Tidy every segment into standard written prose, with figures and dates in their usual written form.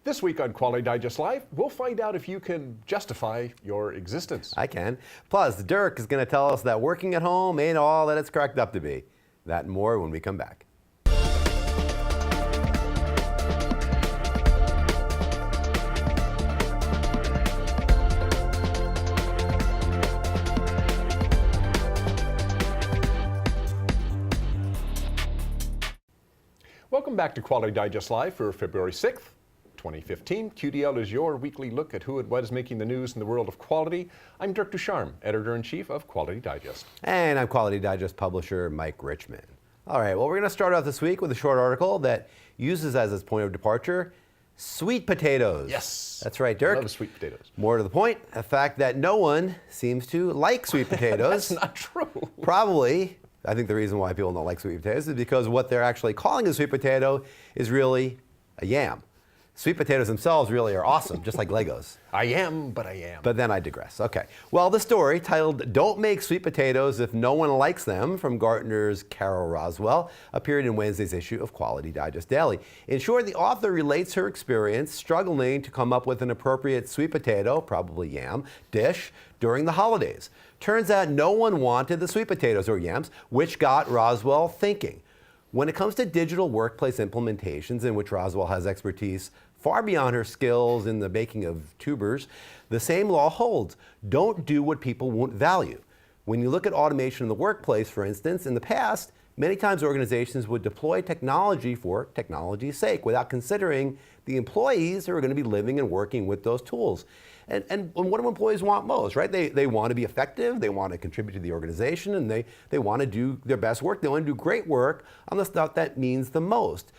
This week on Quality Digest Live, we'll find out if you can justify your existence. I can. Plus, Dirk is going to tell us that working at home ain't all that it's cracked up to be. That and more when we come back. Welcome back to Quality Digest Live for February 6th, 2015. QDL is your weekly look at who and what is making the news in the world of quality. I'm Dirk Ducharme, Editor-in-Chief of Quality Digest. And I'm Quality Digest publisher Mike Richmond. All right, well, we're going to start off this week with a short article that uses as its point of departure sweet potatoes. Yes. That's right, Dirk. I love sweet potatoes. More to the point, the fact that no one seems to like sweet potatoes. That's not true. Probably. I think the reason why people don't like sweet potatoes is because what they're actually calling a sweet potato is really a yam. Sweet potatoes themselves really are awesome, just like Legos. I am, but I am. But then I digress. Okay. Well, the story titled "Don't Make Sweet Potatoes If No One Likes Them" from Gartner's Carol Roswell appeared in Wednesday's issue of Quality Digest Daily. In short, the author relates her experience struggling to come up with an appropriate sweet potato, probably yam, dish during the holidays. Turns out no one wanted the sweet potatoes or yams, which got Roswell thinking. When it comes to digital workplace implementations, in which Roswell has expertise far beyond her skills in the baking of tubers, the same law holds. Don't do what people won't value. When you look at automation in the workplace, for instance, in the past, many times organizations would deploy technology for technology's sake without considering the employees who are going to be living and working with those tools. And what do employees want most, right? They want to be effective, they want to contribute to the organization, and they want to do their best work. They want to do great work on the stuff that means the most.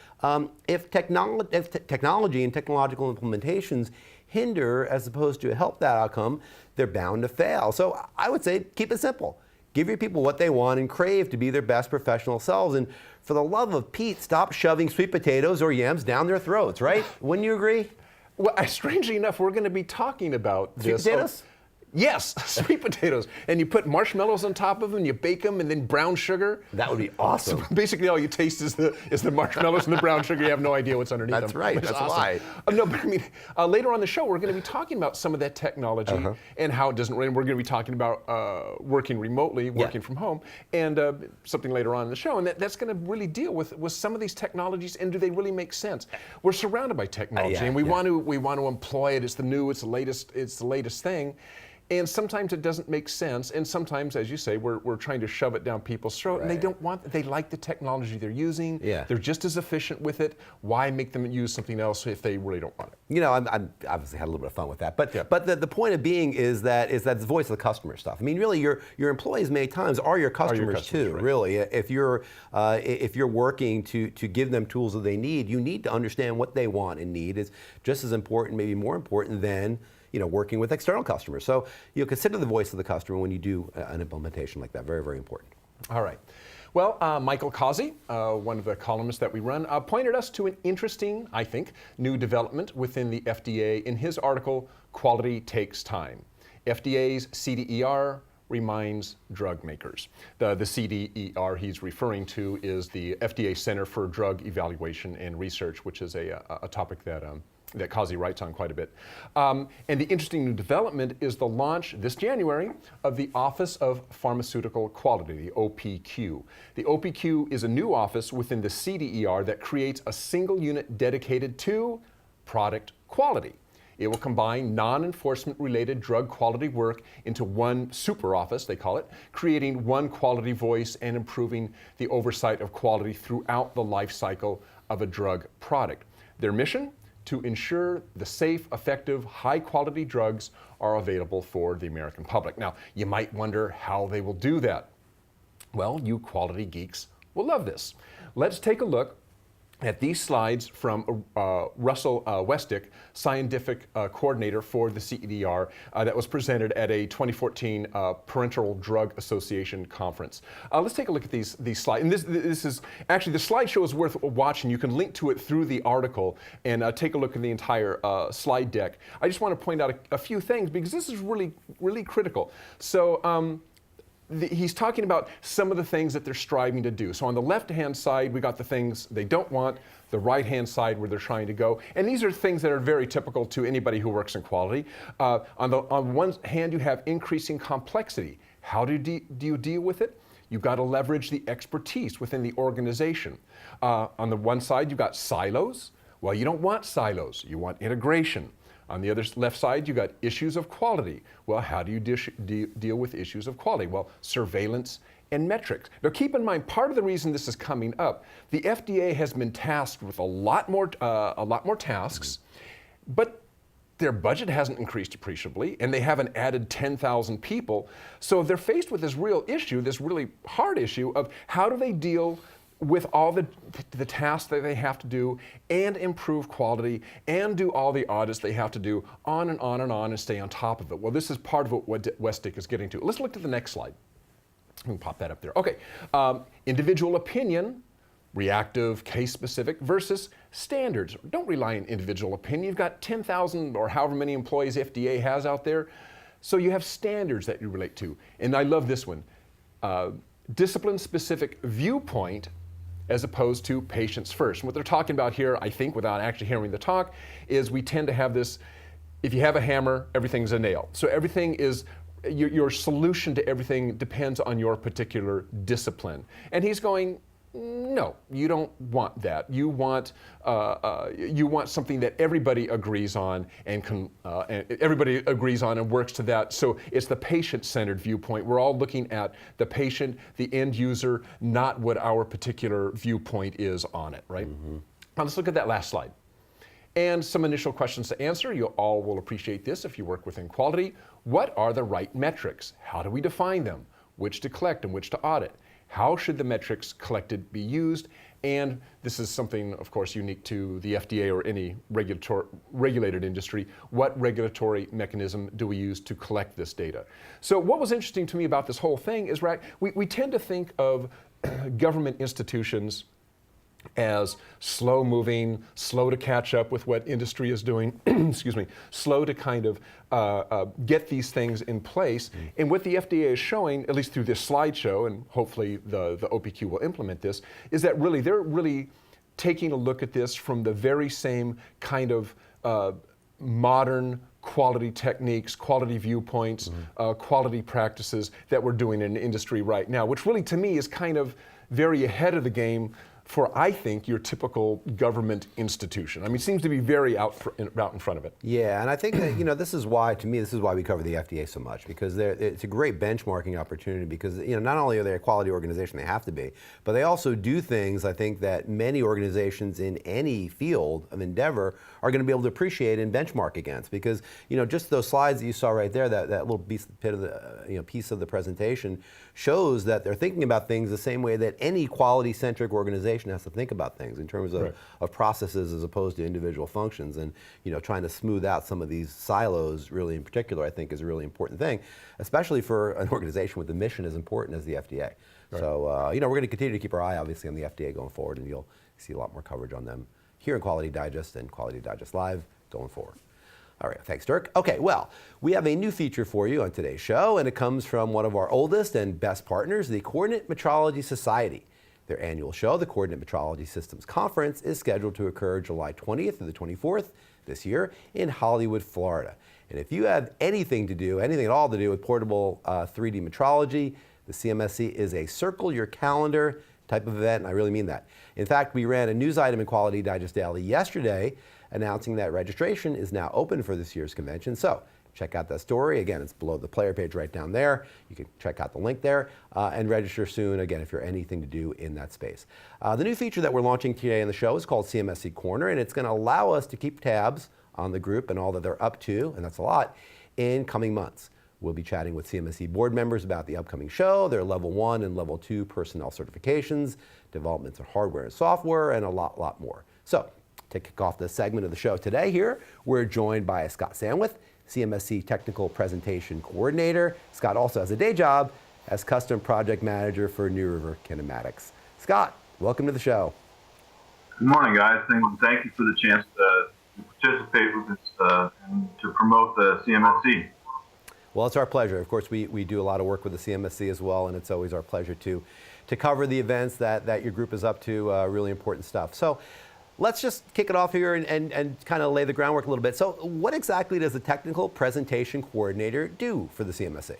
If technology and technological implementations hinder as opposed to help that outcome, they're bound to fail. So I would say keep it simple. Give your people what they want and crave to be their best professional selves. And for the love of Pete, stop shoving sweet potatoes or yams down their throats, right? Wouldn't you agree? Well, strangely enough, we're going to be talking about this. Sweet potatoes? Yes, sweet potatoes. And you put marshmallows on top of them, you bake them, and then brown sugar. That would be awesome. So basically, all you taste is the marshmallows and the brown sugar. You have no idea what's underneath them. That's right. That's awesome. why. No, but I mean, later on the show, we're going to be talking about some of that technology and how it doesn't. We're going to be talking about working remotely, working from home, and something later on in the show. And that's going to really deal with some of these technologies and do they really make sense? We're surrounded by technology, and we want to employ it. It's the new. It's the latest. It's the latest thing. And sometimes it doesn't make sense, and sometimes, as you say, we're trying to shove it down people's throat, and they don't want. They like the technology they're using. Yeah. They're just as efficient with it. Why make them use something else if they really don't want it? You know, I obviously had a little bit of fun with that, but the point of being is that the voice of the customer stuff. I mean, really, your employees many times are your customers too. Right. Really, if you're working to give them tools that they need, you need to understand what they want and need. Is just as important, maybe more important than working with external customers. So consider the voice of the customer when you do an implementation like that. Very, very important. All right. Well, Michael Causey, one of the columnists that we run, pointed us to an interesting, I think, new development within the FDA in his article, Quality Takes Time. FDA's CDER reminds drug makers. The CDER he's referring to is the FDA Center for Drug Evaluation and Research, which is a topic that Causey writes on quite a bit. And the interesting new development is the launch this January of the Office of Pharmaceutical Quality, the OPQ. The OPQ is a new office within the CDER that creates a single unit dedicated to product quality. It will combine non-enforcement related drug quality work into one super office, they call it, creating one quality voice and improving the oversight of quality throughout the life cycle of a drug product. Their mission? To ensure the safe, effective, high-quality drugs are available for the American public. Now, you might wonder how they will do that. Well, you quality geeks will love this. Let's take a look at these slides from Russell Westick, scientific coordinator for the CDER, that was presented at a 2014 Parenteral Drug Association conference. Let's take a look at these slides. And this is actually, the slideshow is worth watching. You can link to it through the article and take a look at the entire slide deck. I just want to point out a few things because this is really, really critical. So. He's talking about some of the things that they're striving to do. So on the left-hand side, we got the things they don't want. the right-hand side where they're trying to go. And these are things that are very typical to anybody who works in quality. On one hand, you have increasing complexity. How do you deal with it? You've got to leverage the expertise within the organization. On the one side, you've got silos. Well, you don't want silos. You want integration. On the other left side, you've got issues of quality. Well, how do you deal with issues of quality? Well, surveillance and metrics. Now, keep in mind, part of the reason this is coming up, the FDA has been tasked with a lot more tasks, but their budget hasn't increased appreciably, and they haven't added 10,000 people. So they're faced with this real issue, this really hard issue of how do they deal with all the tasks that they have to do and improve quality and do all the audits they have to do on and on and on and stay on top of it. Well, this is part of what Westdick is getting to. Let's look at the next slide. We can pop that up there. Okay, individual opinion, reactive, case-specific versus standards. Don't rely on individual opinion. You've got 10,000 or however many employees FDA has out there. So you have standards that you relate to. And I love this one. Discipline-specific viewpoint as opposed to patients first. And what they're talking about here, I think, without actually hearing the talk, is we tend to have this, if you have a hammer, everything's a nail. So everything is, your solution to everything depends on your particular discipline. And he's going, no, you don't want that. You want something that everybody agrees on and everybody agrees on and works to that. So it's the patient-centered viewpoint. We're all looking at the patient, the end user, not what our particular viewpoint is on it, right? Mm-hmm. Now let's look at that last slide. And some initial questions to answer. You all will appreciate this if you work within quality. What are the right metrics? How do we define them? Which to collect and which to audit? How should the metrics collected be used? And this is something, of course, unique to the FDA or any regulated industry. What regulatory mechanism do we use to collect this data? So what was interesting to me about this whole thing is, right, we tend to think of government institutions as slow-moving, slow to catch up with what industry is doing, excuse me, slow to kind of get these things in place. And what the FDA is showing, at least through this slideshow, and hopefully the OPQ will implement this, is that really they're really taking a look at this from the very same kind of modern quality techniques, quality viewpoints, quality practices that we're doing in the industry right now, which really to me is kind of very ahead of the game for, I think, your typical government institution. I mean, it seems to be very out in front of it. Yeah, and I think that, this is why, to me, this is why we cover the FDA so much, because it's a great benchmarking opportunity because, not only are they a quality organization, they have to be, but they also do things, I think, that many organizations in any field of endeavor are going to be able to appreciate and benchmark against. Because, just those slides that you saw right there, that little piece of the presentation shows that they're thinking about things the same way that any quality-centric organization has to think about things in terms of, of processes as opposed to individual functions. And trying to smooth out some of these silos really in particular, I think, is a really important thing, especially for an organization with a mission as important as the FDA. Right. So we're going to continue to keep our eye obviously on the FDA going forward, and you'll see a lot more coverage on them here in Quality Digest and Quality Digest Live going forward. All right, thanks, Dirk. Okay, well, we have a new feature for you on today's show, and it comes from one of our oldest and best partners, the Coordinate Metrology Society. Their annual show, the Coordinate Metrology Systems Conference, is scheduled to occur July 20th through the 24th this year in Hollywood, Florida. And if you have anything at all to do with portable 3D metrology, the CMSC is a circle your calendar type of event, and I really mean that. In fact, we ran a news item in Quality Digest Daily yesterday announcing that registration is now open for this year's convention. So check out that story. Again, it's below the player page right down there. You can check out the link there and register soon, again, if you're anything to do in that space. The new feature that we're launching today in the show is called CMSC Corner, and it's going to allow us to keep tabs on the group and all that they're up to, and that's a lot, in coming months. We'll be chatting with CMSC board members about the upcoming show, their level 1 and level 2 personnel certifications, developments of hardware and software, and a lot more. So, to kick off this segment of the show today here, we're joined by Scott Sandwith, CMSC Technical Presentation Coordinator. Scott also has a day job as Custom Project Manager for New River Kinematics. Scott, welcome to the show. Good morning, guys. Thank you for the chance to participate with this and to promote the CMSC. Well, it's our pleasure. Of course, we do a lot of work with the CMSC as well, and it's always our pleasure to cover the events that your group is up to, really important stuff. So let's just kick it off here and kind of lay the groundwork a little bit. So what exactly does the technical presentation coordinator do for the CMSC?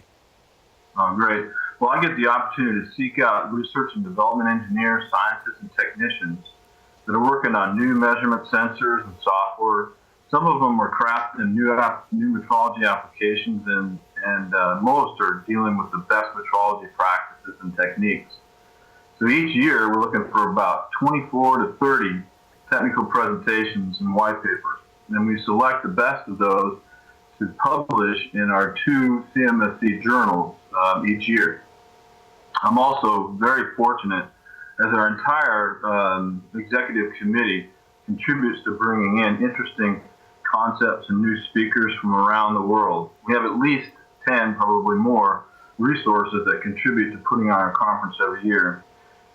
Oh, great. Well, I get the opportunity to seek out research and development engineers, scientists, and technicians that are working on new measurement sensors and software. Some of them are crafting new metrology applications, and most are dealing with the best metrology practices and techniques. So each year, we're looking for about 24 to 30 technical presentations and white papers. And we select the best of those to publish in our 2 CMSC journals each year. I'm also very fortunate as our entire executive committee contributes to bringing in interesting concepts and new speakers from around the world. We have at least 10, probably more, resources that contribute to putting on a conference every year.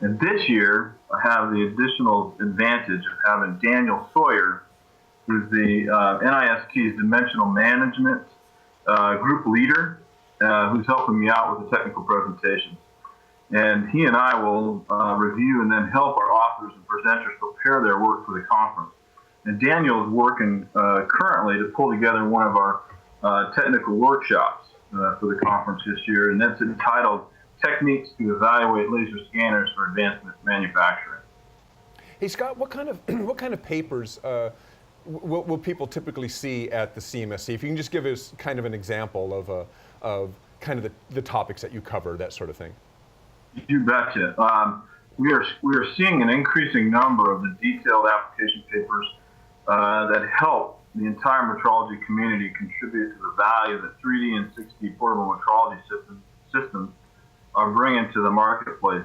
And this year, I have the additional advantage of having Daniel Sawyer, who's the NIST's dimensional management group leader, who's helping me out with the technical presentations. And he and I will review and then help our authors and presenters prepare their work for the conference. And Daniel is working currently to pull together one of our technical workshops for the conference this year, and that's entitled Techniques to Evaluate Laser Scanners for Advanced Manufacturing. Hey Scott, what kind of papers will people typically see at the CMSC? If you can just give us kind of an example of kind of the topics that you cover, that sort of thing. You betcha. We are seeing an increasing number of the detailed application papers that help the entire metrology community contribute to the value that 3D and 6D portable metrology systems are bringing to the marketplace.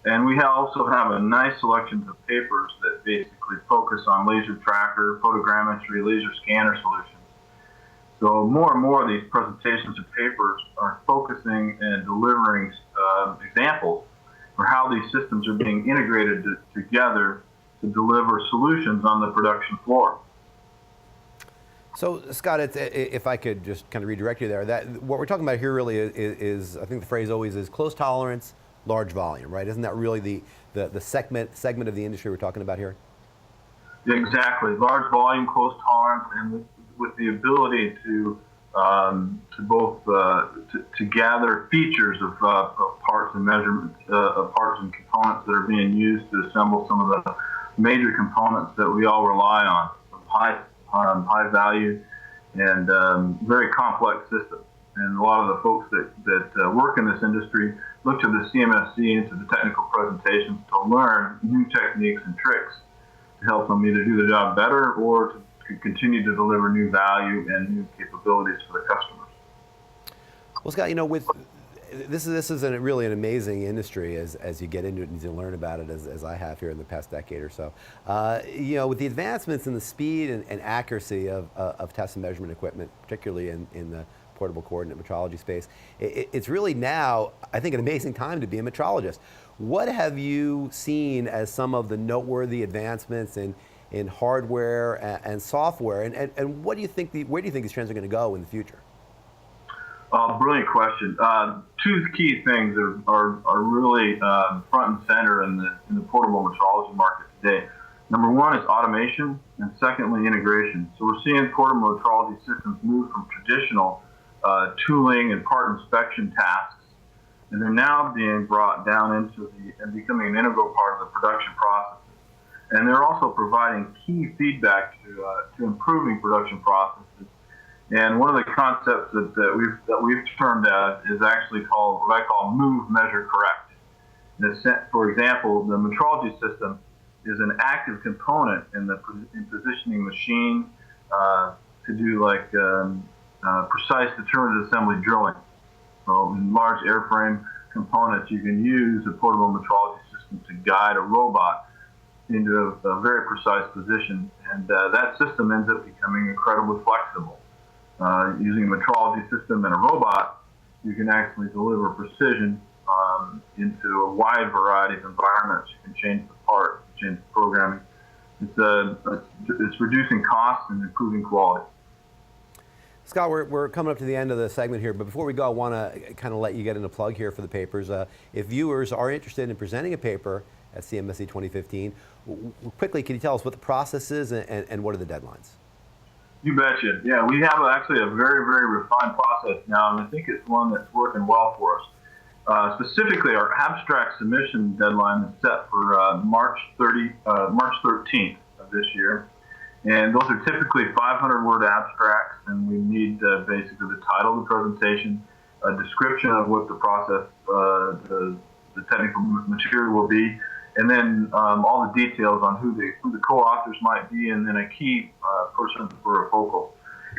And we also have a nice selection of papers that basically focus on laser tracker, photogrammetry, laser scanner solutions. So more and more of these presentations and papers are focusing and delivering examples for how these systems are being integrated together to deliver solutions on the production floor. So Scott, if I could just kind of redirect you there, that what we're talking about here really is I think the phrase always is close tolerance, large volume, right? Isn't that really the segment of the industry we're talking about here? Exactly, large volume, close tolerance, and with the ability to both to gather features of parts and measurements, of parts and components that are being used to assemble some of the major components that we all rely on, high value and very complex systems. And a lot of the folks that work in this industry look to the CMSC and to the technical presentations to learn new techniques and tricks to help them either do the job better or to continue to deliver new value and new capabilities for the customers. Well, Scott, with this is really an amazing industry as you get into it and you learn about it as I have here in the past decade or so. With the advancements in the speed and accuracy of test and measurement equipment, particularly in the portable coordinate metrology space, it's really now, I think, an amazing time to be a metrologist. What have you seen as some of the noteworthy advancements in hardware and software, and what do you think where do you think these trends are going to go in the future? Brilliant question. Two key things are really front and center in the portable metrology market today. Number one is automation, and secondly, integration. So we're seeing portable metrology systems move from traditional tooling and part inspection tasks, and they're now being brought down into and becoming an integral part of the production processes. And they're also providing key feedback to improving production processes. And one of the concepts that we've termed as is actually called what I call move, measure, correct. For example, the metrology system is an active component in positioning machine to do like precise determinate assembly drilling. So in large airframe components, you can use a portable metrology system to guide a robot into a very precise position, and that system ends up becoming incredibly flexible. Using a metrology system and a robot, you can actually deliver precision into a wide variety of environments. You can change the part, change the programming. It's reducing costs and improving quality. Scott, we're coming up to the end of the segment here, but before we go, I want to kind of let you get in a plug here for the papers. If viewers are interested in presenting a paper at CMSC 2015. Quickly, can you tell us what the process is and what are the deadlines? You betcha. Yeah, we have actually a very, very refined process now, and I think it's one that's working well for us. Specifically, our abstract submission deadline is set for March 13th of this year. And those are typically 500-word abstracts, and we need basically the title of the presentation, a description of what the process, the technical material will be, and then all the details on who the co-authors might be, and then a key person for a focal.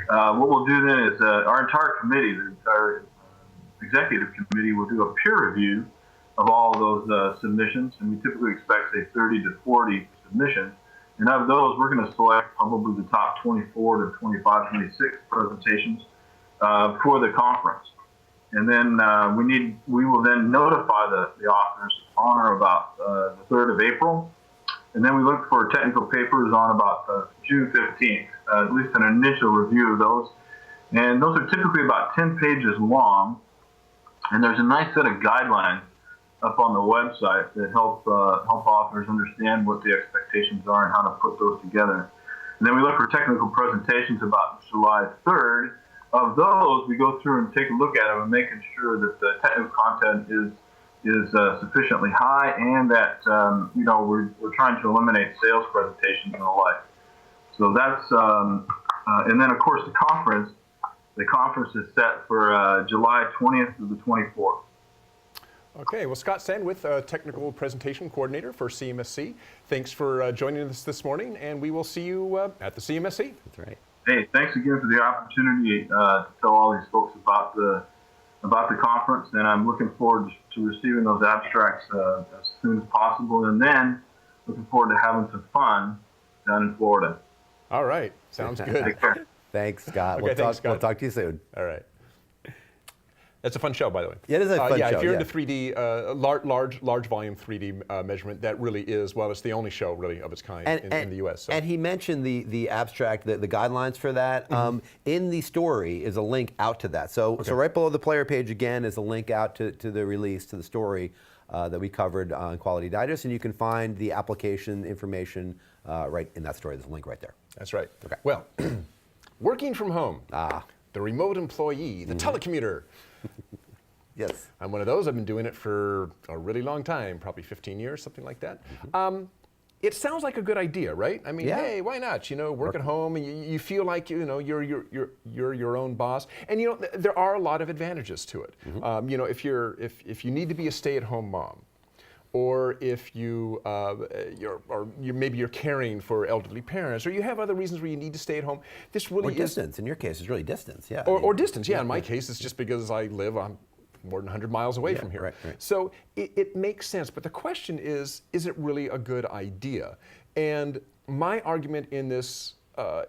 What we'll do then is our entire committee, the entire executive committee, will do a peer review of all those submissions, and we typically expect, say, 30 to 40 submissions. And of those, we're going to select probably the top 24 to 25, 26 presentations for the conference. And then we will then notify the authors on or about the 3rd of April. And then we look for technical papers on about June 15th, at least an initial review of those. And those are typically about 10 pages long. And there's a nice set of guidelines up on the website that help authors understand what the expectations are and how to put those together. And then we look for technical presentations about July 3rd. Of those, we go through and take a look at them and making sure that the technical content is sufficiently high, and that we're trying to eliminate sales presentations and the like. So that's and then of course the conference is set for July 20th to the 24th. Okay, well, Scott Sandwith, Technical Presentation Coordinator for CMSC. Thanks for joining us this morning, and we will see you at the CMSC. That's right. Hey, thanks again for the opportunity to tell all these folks about the conference, and I'm looking forward to receiving those abstracts as soon as possible, and then looking forward to having some fun down in Florida. All right, sounds good. Take care. Thanks, Scott. Okay, thanks, Scott. We'll talk to you soon. All right. That's a fun show, by the way. Yeah, it is a fun yeah, show. if you're yeah. into 3D, large volume 3D measurement, that really is, well, it's the only show really of its kind in the U.S. So. And he mentioned the abstract, the guidelines for that. In the story is a link out to that. So right below the player page again is a link out to the release, to the story that we covered on Quality Digest, and you can find the application information right in that story. There's a link right there. That's right. Okay. Well, working from home, the remote employee, the telecommuter. Yes. I'm one of those. I've been doing it for a really long time, probably 15 years, something like that. It sounds like a good idea, right? I mean, hey, why not? Work at home, and you feel like you're your own boss. And there are a lot of advantages to it. If you need to be a stay-at-home mom, or if maybe you're caring for elderly parents, or you have other reasons where you need to stay at home. This really is distance. In your case, it's really distance. Yeah. Or distance. Yeah. In my case, it's just because I live more than 100 miles away from here. Right. So it makes sense. But the question is it really a good idea? And my argument in this,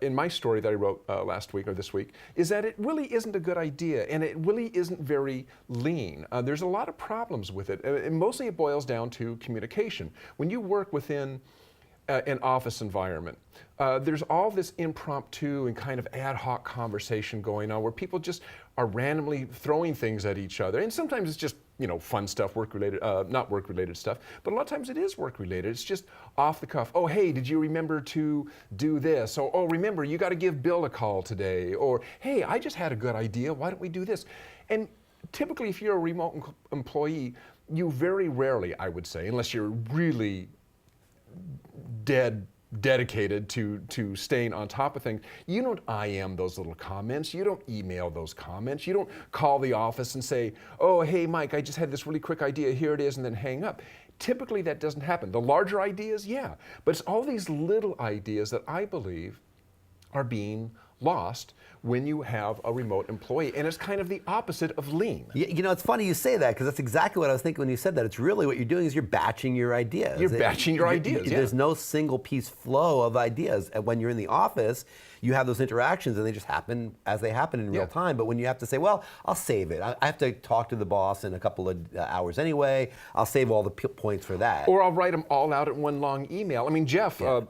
in my story that I wrote last week or this week, is that it really isn't a good idea, and it really isn't very lean. There's a lot of problems with it, and mostly it boils down to communication. When you work within an office environment, there's all this impromptu and kind of ad hoc conversation going on where people just are randomly throwing things at each other. And sometimes it's just, fun stuff, work-related, not work-related stuff, but a lot of times it is work-related. It's just off the cuff. Oh, hey, did you remember to do this? Or, oh, remember, you got to give Bill a call today. Or, hey, I just had a good idea. Why don't we do this? And typically, if you're a remote employee, very rarely, I would say, unless you're really dedicated to staying on top of things, you don't IM those little comments, you don't email those comments, you don't call the office and say, oh, hey, Mike, I just had this really quick idea, here it is, and then hang up. Typically that doesn't happen. The larger ideas, yeah, but it's all these little ideas that I believe are being lost when you have a remote employee, and it's kind of the opposite of lean. It's funny you say that, because that's exactly what I was thinking when you said that. It's really what you're doing is you're batching your ideas. You're batching your ideas, yeah. There's no single piece flow of ideas. And when you're in the office, you have those interactions and they just happen as they happen in real time. But when you have to say, well, I'll save it. I have to talk to the boss in a couple of hours anyway. I'll save all the points for that. Or I'll write them all out in one long email. I mean, Jeff, our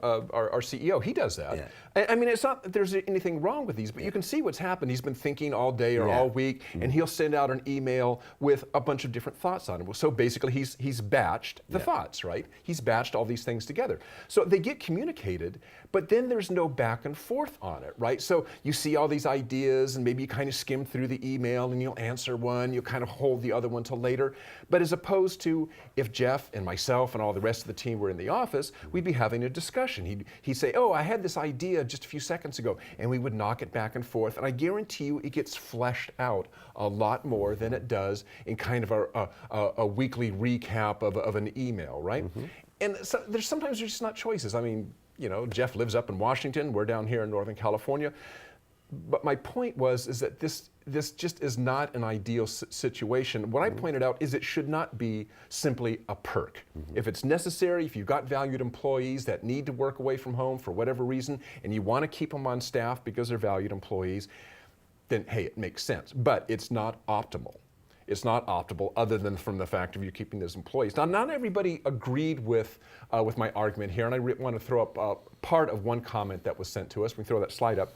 CEO, he does that. I mean, it's not that there's anything wrong with these, but you can see what's happened. He's been thinking all day or all week, and he'll send out an email with a bunch of different thoughts on it. So basically, he's batched the thoughts, right? He's batched all these things together. So they get communicated, but then there's no back and forth on it, right? So you see all these ideas, and maybe you kind of skim through the email, and you'll answer one, you'll kind of hold the other one till later. But as opposed to if Jeff and myself and all the rest of the team were in the office, we'd be having a discussion. He'd say, oh, I had this idea just a few seconds ago, and we would knock it back and forth, and I guarantee you it gets fleshed out a lot more than it does in kind of a weekly recap of an email, right? And so sometimes there's just not choices. I mean, you know, Jeff lives up in Washington, we're down here in Northern California, but my point is that this just is not an ideal situation. What I pointed out is it should not be simply a perk. If it's necessary, if you've got valued employees that need to work away from home for whatever reason, and you want to keep them on staff because they're valued employees, then hey, it makes sense. But it's not optimal. It's not optimal other than from the fact of you keeping those employees. Now, not everybody agreed with my argument here, and I want to throw up part of one comment that was sent to us. We can throw that slide up.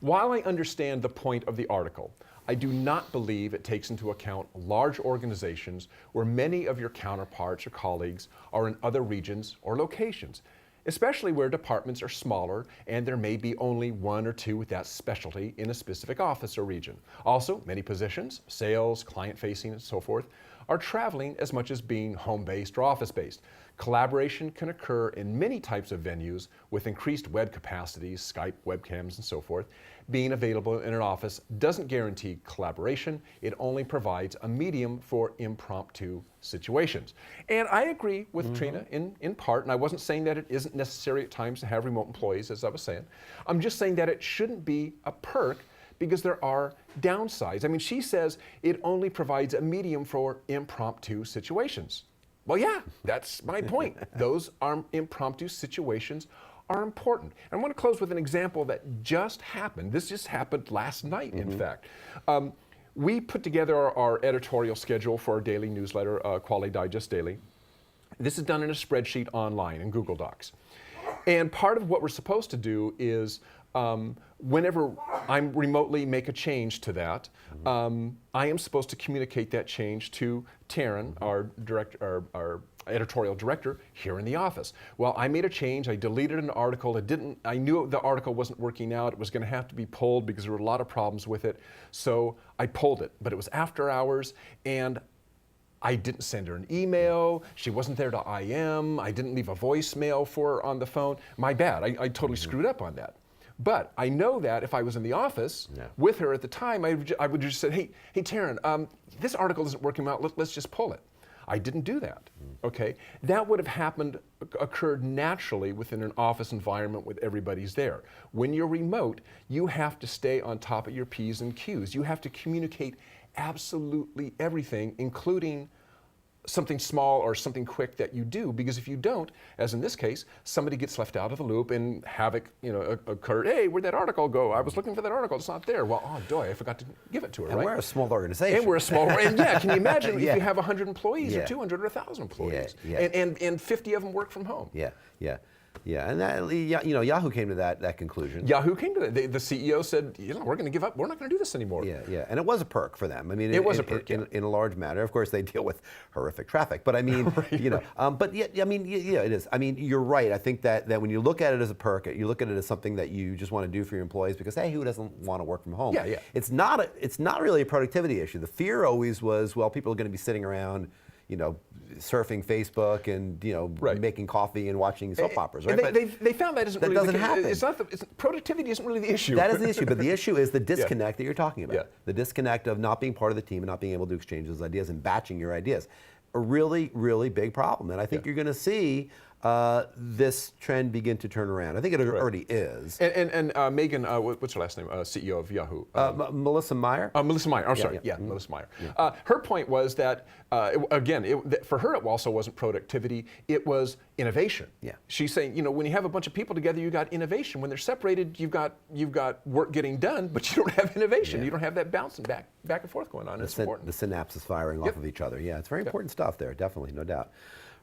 While I understand the point of the article, I do not believe it takes into account large organizations where many of your counterparts or colleagues are in other regions or locations, especially where departments are smaller and there may be only one or two with that specialty in a specific office or region. Also, many positions, sales, client-facing, and so forth, are traveling as much as being home-based or office-based. Collaboration can occur in many types of venues with increased web capacities, Skype, webcams, and so forth. Being available in an office doesn't guarantee collaboration. It only provides a medium for impromptu situations. And I agree with Trina in part, and I wasn't saying that it isn't necessary at times to have remote employees, as I was saying. I'm just saying that it shouldn't be a perk because there are downsides. I mean, she says it only provides a medium for impromptu situations. Well, yeah, that's my point. Those impromptu situations are important. And I want to close with an example that just happened. This just happened last night, in fact. We put together our editorial schedule for our daily newsletter, QualityDigest Daily. This is done in a spreadsheet online in Google Docs. And part of what we're supposed to do is whenever I remotely make a change to that, I am supposed to communicate that change to Taryn, our editorial director here in the office. Well, I made a change. I deleted an article. I knew the article wasn't working out. It was going to have to be pulled because there were a lot of problems with it. So I pulled it. But it was after hours, and I didn't send her an email. She wasn't there to IM. I didn't leave a voicemail for her on the phone. My bad. I totally screwed up on that. But I know that if I was in the office with her at the time, I would just say, hey Taryn, this article isn't working out. Let's just pull it. I didn't do that, okay? That would have occurred naturally within an office environment with everybody's there. When you're remote, you have to stay on top of your P's and Q's. You have to communicate absolutely everything, including something small or something quick that you do, because if you don't, as in this case, somebody gets left out of the loop and havoc, occurred. Hey, where'd that article go? I was looking for that article, it's not there. Well, oh boy, I forgot to give it to her, and right? we're a small organization. And we're a small, and yeah, can you imagine if you have 100 employees or 200 or 1,000 employees, and 50 of them work from home? Yeah, and that, Yahoo came to that conclusion. Yahoo came to that. The CEO said, we're going to give up. We're not going to do this anymore. Yeah, and it was a perk for them. I mean, it was a perk in a large manner. Of course, they deal with horrific traffic, but I mean, but it is. I mean, you're right. I think that when you look at it as a perk, you look at it as something that you just want to do for your employees because, hey, who doesn't want to work from home? Yeah. It's not really a productivity issue. The fear always was, well, people are going to be sitting around, surfing Facebook and making coffee and watching soap operas, right? They found that doesn't happen. Productivity isn't really the issue. That is the issue, but the issue is the disconnect that you're talking about. Yeah. The disconnect of not being part of the team and not being able to exchange those ideas and batching your ideas. A really, really big problem, and I think you're going to see this trend begin to turn around. I think it already is. And Megan, what's her last name? CEO of Yahoo. Melissa Meyer? Melissa Meyer, I'm sorry. Melissa Meyer. Her point was that, for her it also wasn't productivity, it was innovation. Yeah. She's saying, when you have a bunch of people together, you got innovation. When they're separated, you've got work getting done, but you don't have innovation. You don't have that bouncing back and forth going on. It's important. The synapses firing off of each other. Yeah, it's very important stuff there, definitely, no doubt.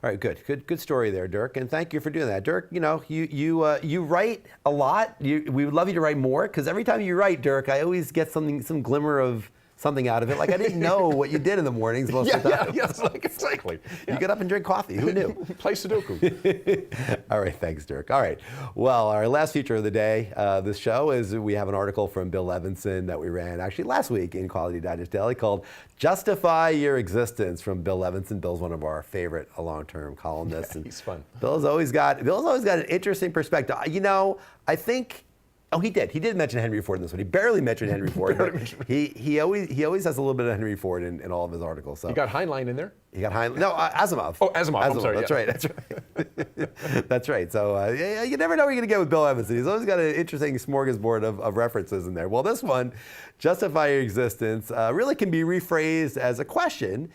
All right, good story there, Dirk, and thank you for doing that, Dirk. You know, you write a lot. We would love you to write more, because every time you write, Dirk, I always get some glimmer of something out of it. Like, I didn't know what you did in the mornings most of the time. Yes, like, exactly. You get up and drink coffee. Who knew? Play Sudoku. All right, thanks, Dirk. All right, well, our last feature of the day, this show, is we have an article from Bill Levinson that we ran actually last week in Quality Digest Daily called "Justify Your Existence" from Bill Levinson. Bill's one of our favorite long-term columnists. Yeah, he's fun. Bill's always got an interesting perspective. You know, I think. Oh, he did. He did mention Henry Ford in this one. He barely mentioned Henry Ford. He always has a little bit of Henry Ford in all of his articles. So. You got Heinlein in there? He got Heinlein. No, Asimov. Oh, Asimov. I'm sorry. That's right. That's right. That's right. So you never know what you're going to get with Bill Levinson. He's always got an interesting smorgasbord of references in there. Well, this one, "Justify Your Existence," really can be rephrased as a question,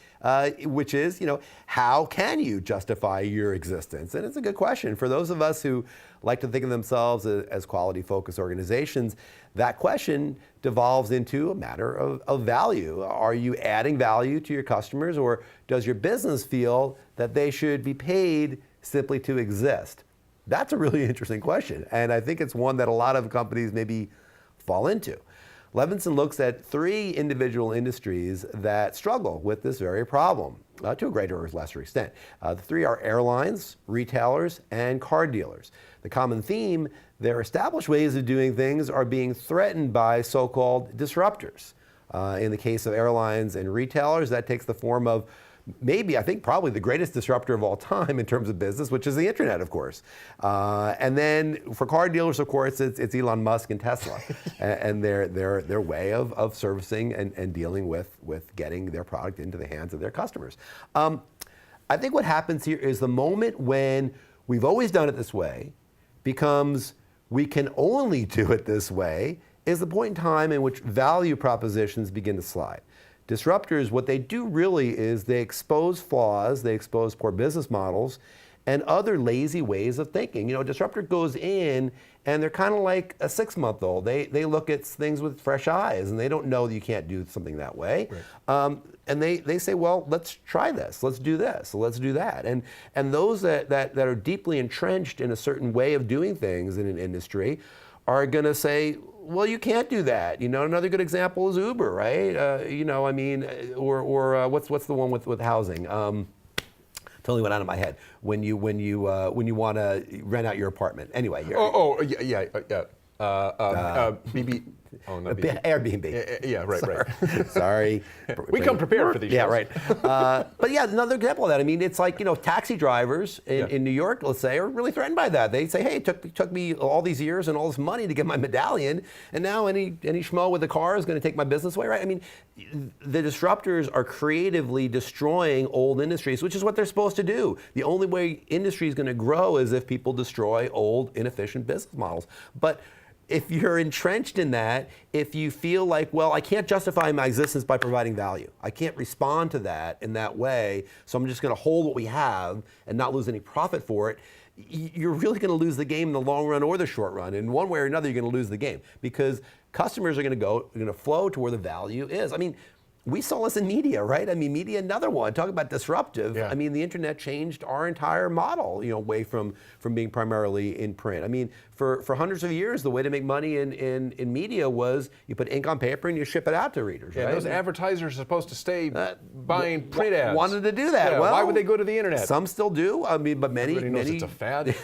which is, you know, how can you justify your existence? And it's a good question for those of us who like to think of themselves as quality-focused organizations. That question devolves into a matter of value. Are you adding value to your customers, or does your business feel that they should be paid simply to exist? That's a really interesting question, and I think it's one that a lot of companies maybe fall into. Levinson looks at 3 individual industries that struggle with this very problem to a greater or lesser extent. The 3 are airlines, retailers, and car dealers. The common theme: their established ways of doing things are being threatened by so-called disruptors. In the case of airlines and retailers, that takes the form of probably the greatest disruptor of all time in terms of business, which is the internet, of course. And then for car dealers, of course, it's Elon Musk and Tesla and their way of servicing and dealing with getting their product into the hands of their customers. I think what happens here is the moment when we've always done it this way becomes we can only do it this way is the point in time in which value propositions begin to slide. Disruptors, what they do really is they expose flaws, they expose poor business models, and other lazy ways of thinking. You know, a disruptor goes in and they're kind of like a 6-month-old. They look at things with fresh eyes, and they don't know that you can't do something that way. Right. And they say, well, let's try this, let's do this, let's do that. And those that are deeply entrenched in a certain way of doing things in an industry are going to say, well, you can't do that. You know, another good example is Uber, right? You know, I mean, or what's the one with housing? Totally went out of my head. When you want to rent out your apartment. Anyway. BB. Oh, not BB. Airbnb. Yeah, right. Sorry. We come prepared for these shows. Yeah, right. But yeah, another example of that. I mean, it's like, you know, taxi drivers in New York, let's say, are really threatened by that. They say, hey, it took me all these years and all this money to get my medallion, and now any schmo with a car is going to take my business away, right? I mean, the disruptors are creatively destroying old industries, which is what they're supposed to do. The only way industry is going to grow is if people destroy old, inefficient business models. But if you're entrenched in that, if you feel like, well, I can't justify my existence by providing value, I can't respond to that in that way, so I'm just going to hold what we have and not lose any profit for it, you're really going to lose the game in the long run or the short run. In one way or another, you're going to lose the game, because customers are going to flow to where the value is. I mean, we saw this in media, right? I mean, media, another one. Talk about disruptive. Yeah. I mean, the internet changed our entire model, you know, away from being primarily in print. I mean, for hundreds of years, the way to make money in media was you put ink on paper and you ship it out to readers, right? Those advertisers are supposed to stay buying print ads. Wanted to do that. Yeah, well, why would they go to the internet? Some still do. I mean, but many it's a fad.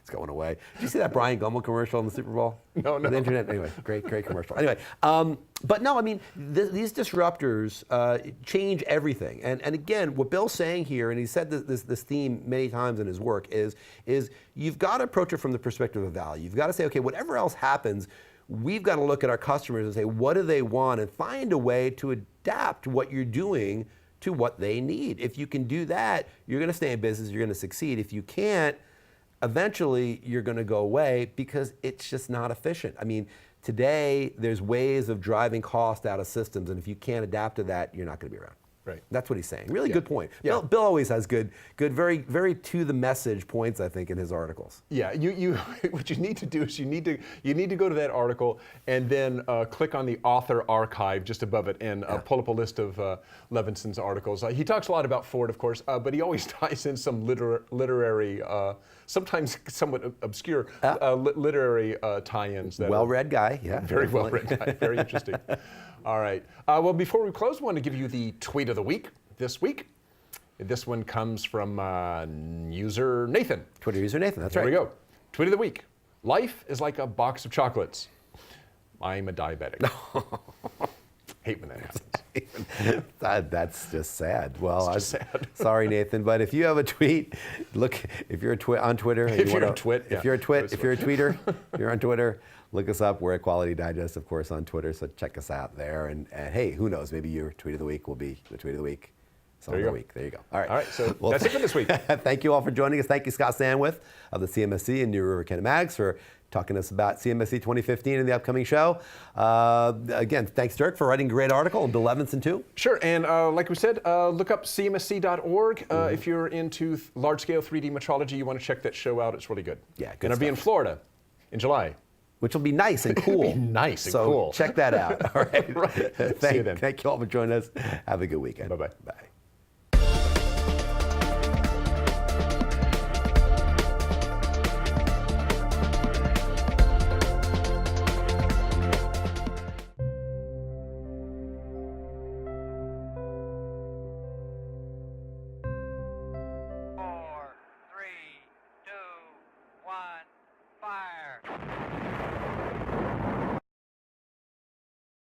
It's going away. Did you see that Brian Gumbel commercial in the Super Bowl? No. The internet. Anyway, great commercial. Anyway, but no, I mean, these disruptors change everything. And again, what Bill's saying here, and he said this theme many times in his work, is you've got to approach it from the perspective of value. You've got to say, okay, whatever else happens, we've got to look at our customers and say, what do they want, and find a way to adapt what you're doing to what they need. If you can do that, you're going to stay in business. You're going to succeed. If you can't, eventually you're going to go away because it's just not efficient. I mean, today there's ways of driving cost out of systems, and if you can't adapt to that, you're not going to be around. Right. That's what he's saying. Really good point. Yeah. Bill always has good, very, very to the message points, I think, in his articles. Yeah, you what you need to do is you need to go to that article and then click on the author archive just above it and pull up a list of Levinson's articles. He talks a lot about Ford, of course, but he always ties in some literary, sometimes somewhat obscure literary tie-ins. Well-read guy, yeah. Very well-read guy, very interesting. All right. Well, before we close, I want to give you the tweet of the week this week. This one comes from user Nathan. Twitter user Nathan, that's right. Here we go. Tweet of the week. Life is like a box of chocolates. I'm a diabetic. Hate when that happens. That's just sad. Well, It's just sad. Sorry, Nathan, but if you have a tweet, look. If you're on Twitter, If you're a twit, if you're a tweeter, if you're on Twitter, look us up. We're at Quality Digest, of course, on Twitter. So check us out there. And hey, who knows? Maybe your tweet of the week will be the tweet of the week. Song of the week. There you go. All right. All right. So that's it for this week. Thank you all for joining us. Thank you, Scott Sandwith of the CMSC and New River Kinematics, for talking to us about CMSC 2015 and the upcoming show. Again, thanks, Dirk, for writing a great article, and Bill Levinson, too. Sure, and like we said, look up cmsc.org. If you're into large-scale 3D metrology, you want to check that show out. It's really good. Yeah, good And I'll be in stuff. Florida in July. Which will be nice and cool. It'll be nice and so cool. check that out. All right. Right. See you then. Thank you all for joining us. Have a good weekend. Bye-bye. Bye.